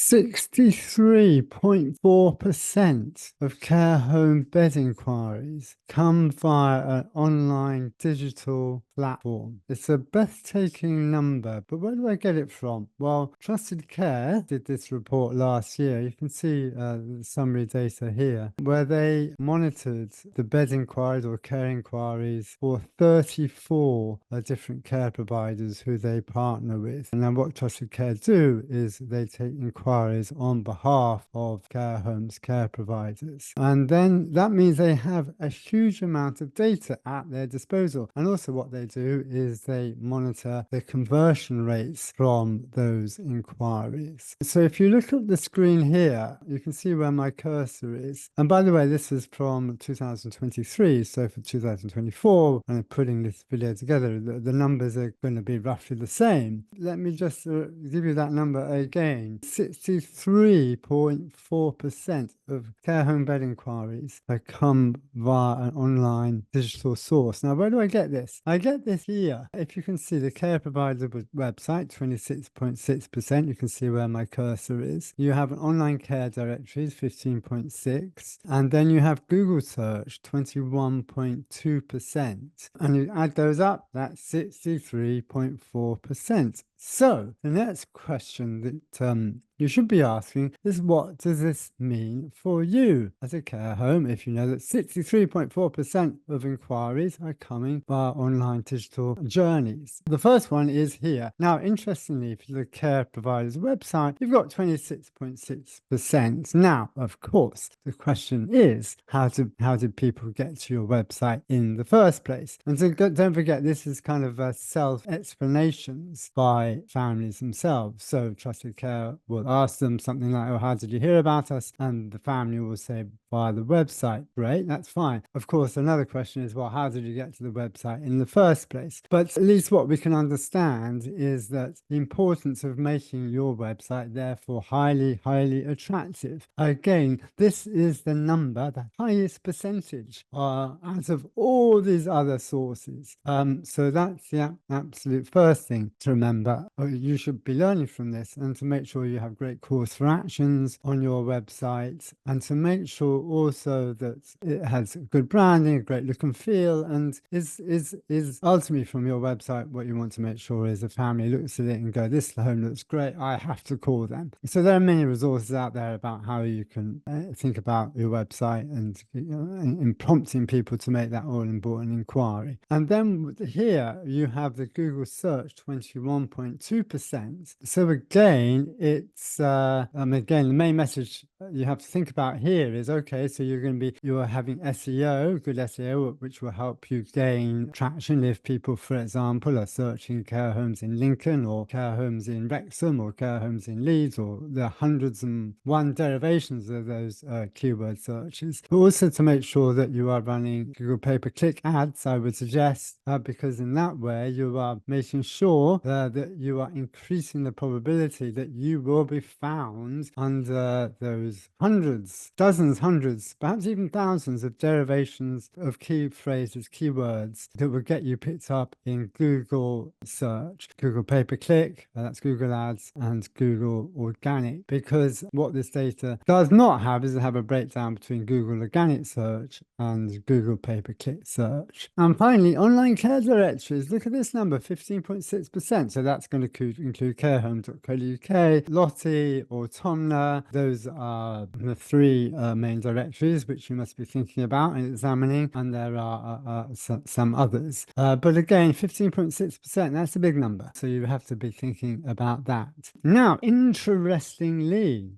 63.4% of care home bed inquiries come via an online digital platform. It's a breathtaking number, but where do I get it from? Well, Trusted Care did this report last year. You can see the summary data here, where they monitored the bed inquiries or care inquiries for 34 different care providers who they partner with. And then what Trusted Care do is they take inquiries on behalf of care homes, care providers. And then that means they have a huge amount of data at their disposal. And also what they do is they monitor the conversion rates from those inquiries. So if you look at the screen here, you can see where my cursor is. And by the way, this is from 2023. So for 2024, and I'm putting this video together, the numbers are going to be roughly the same. Let me just give you that number again. 63.4% of care home bed inquiries come via an online digital source. Now, where do I get this? I get this here. If you can see the care provider website, 26.6%. You can see where my cursor is. You have an online care directories, 15.6%. And then you have Google search, 21.2%. And you add those up, that's 63.4%. So the next question that you should be asking is, what does this mean for you as a care home if you know that 63.4% of inquiries are coming via online digital journeys? The first one is here. Now, interestingly, if you look at the care provider's website, you've got 26.6%. Now, of course, the question is, how did people get to your website in the first place? And so don't forget, this is kind of self-explanations by families themselves. So Trusted Care will ask them something like, oh, how did you hear about us? And the family will say, via the website. Great, that's fine. Of course, another question is, well, how did you get to the website in the first place? But at least what we can understand is that the importance of making your website therefore highly, highly attractive. Again, this is the number, the highest percentage out of all these other sources. So that's the absolute first thing to remember. You should be learning from this, and to make sure you have great calls for actions on your website, and to make sure also that it has good branding, a great look and feel, and is ultimately from your website. What you want to make sure is a family looks at it and go, this home looks great, I have to call them. So there are many resources out there about how you can think about your website and, and prompting people to make that all important inquiry. And then here you have the Google search, 21.2%. So again, it's again, the main message you have to think about here is, okay, so you are having SEO, good SEO, which will help you gain traction if people, for example, are searching care homes in Lincoln or care homes in Wrexham or care homes in Leeds, or there are hundreds and one derivations of those keyword searches. But also to make sure that you are running Google pay-per-click ads, I would suggest, because in that way you are making sure that you are increasing the probability that you will be found under those hundreds, dozens, hundreds, perhaps even thousands of derivations of key phrases, keywords that will get you picked up in Google search, Google pay-per-click, that's Google ads, and Google organic. Because what this data does not have is have a breakdown between Google organic search and Google pay-per-click search. And finally, online care directories. Look at this number, 15.6%. So that's going to include carehome.co.uk, Lottie or Tomna. Those are the three main directories which you must be thinking about and examining, and there are some others. But again, 15.6%, that's a big number. So you have to be thinking about that. Now, interestingly,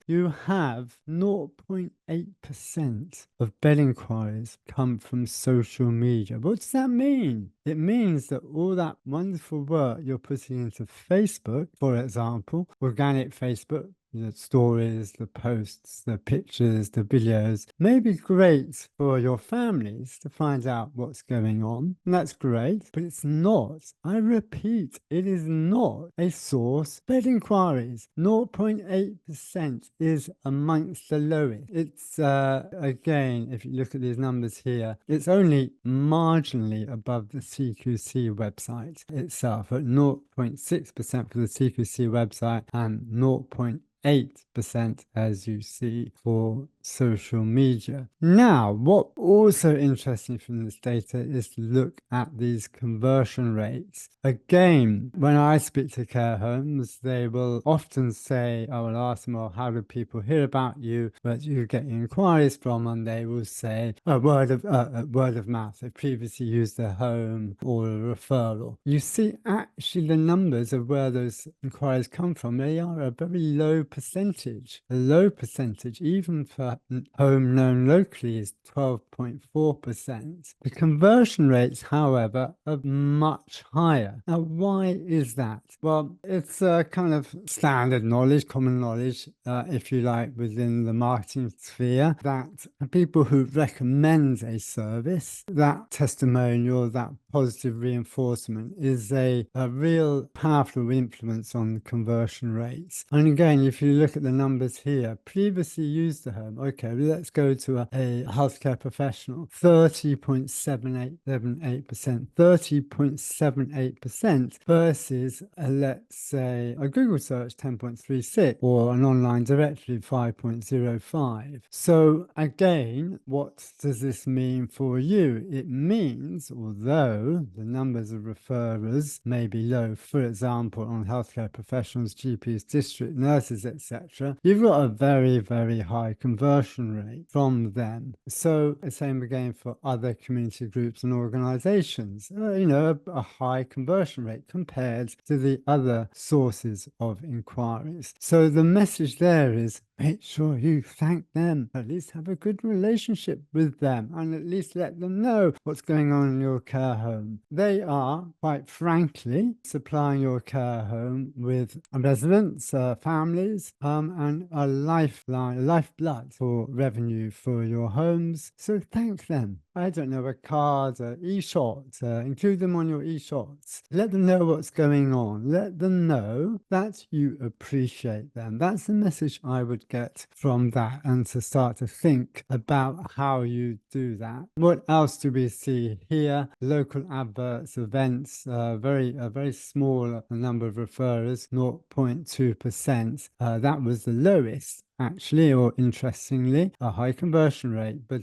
you have 0.8% of bed inquiries come from social media. What does that mean? It means that all that wonderful work you're putting into Facebook, for example, organic Facebook, the stories, the posts, the pictures, the videos may be great for your families to find out what's going on. And that's great, but it's not. I repeat, it is not a source. Bed inquiries, 0.8% is amongst the lowest. It's, again, if you look at these numbers here, it's only marginally above the CQC website itself at 0.6% for the CQC website and 0.8%, as you see, for social media. Now, what also interesting from this data is to look at these conversion rates. Again, when I speak to care homes, they will often say, I will ask them, well, how do people hear about you, but you get inquiries from, and they will say word of mouth. They previously used their home or a referral. You see, actually, the numbers of where those inquiries come from, they are a very low percentage. A low percentage, even for home known locally, is 12.4%. The conversion rates, however, are much higher. Now, why is that? Well, it's a kind of standard knowledge, common knowledge, if you like, within the marketing sphere, that people who recommend a service, that testimonial, that positive reinforcement is a real powerful influence on conversion rates. And again, if you look at the numbers here, previously used the home, okay, let's go to a healthcare professional, 30.78%, 30.78% versus, let's say, a Google search, 10.36, or an online directory, 5.05. So again, what does this mean for you? It means, although the numbers of referrers may be low, for example, on healthcare professionals, GPs, district nurses, etc., you've got a very, very high conversion rate from them. So the same again for other community groups and organizations, a high conversion rate compared to the other sources of inquiries. So the message there is, make sure you thank them, at least have a good relationship with them, and at least let them know what's going on in your care home. They are, quite frankly, supplying your care home with residents, families, and a lifeline, a lifeblood for revenue for your homes. So thank them. I don't know, a card, e-shots, include them on your e-shots. Let them know what's going on. Let them know that you appreciate them. That's the message I would get from that, and to start to think about how you do that. What else do we see here? Local adverts, events, a very small number of referrers, 0.2%. That was the lowest, actually, or interestingly, a high conversion rate. But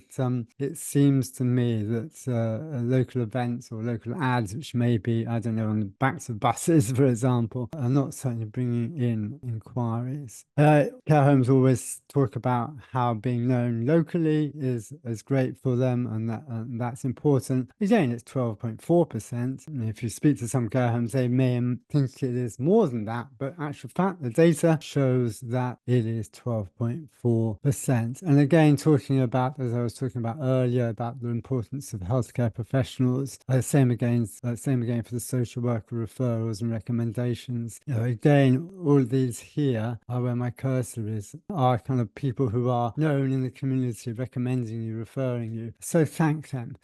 it seems to me that local events or local ads, which may be, I don't know, on the backs of buses, for example, are not certainly bringing in inquiries. Care homes always talk about how being known locally is great for them, and that's important. Again, it's 12.4%. If you speak to some care homes, they may think it is more than that, but actual fact, the data shows that it is 12.4%. And again, talking about, as I was talking about earlier, about the importance of healthcare professionals, same again for the social worker referrals and recommendations. Again, all these here are where my cursor is, are kind of people who are known in the community, recommending you, referring you. So thank them,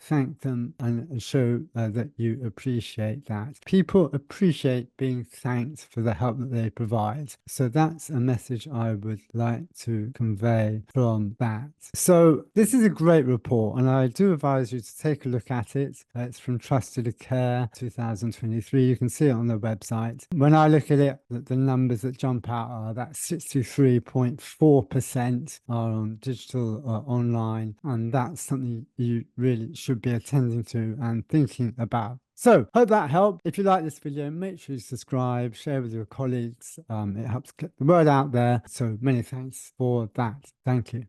and show that you appreciate that. People appreciate being thanked for the help that they provide. So that's a message I would like to convey from that. So this is a great report, and I do advise you to take a look at it. It's from Trusted Care 2023. You can see it on the website. When I look at it, the numbers that jump out are that 63.4% are on digital online, and that's something you really should be attending to and thinking about. So, hope that helped. If you like this video, make sure you subscribe, share with your colleagues. It helps get the word out there. So many thanks for that. Thank you.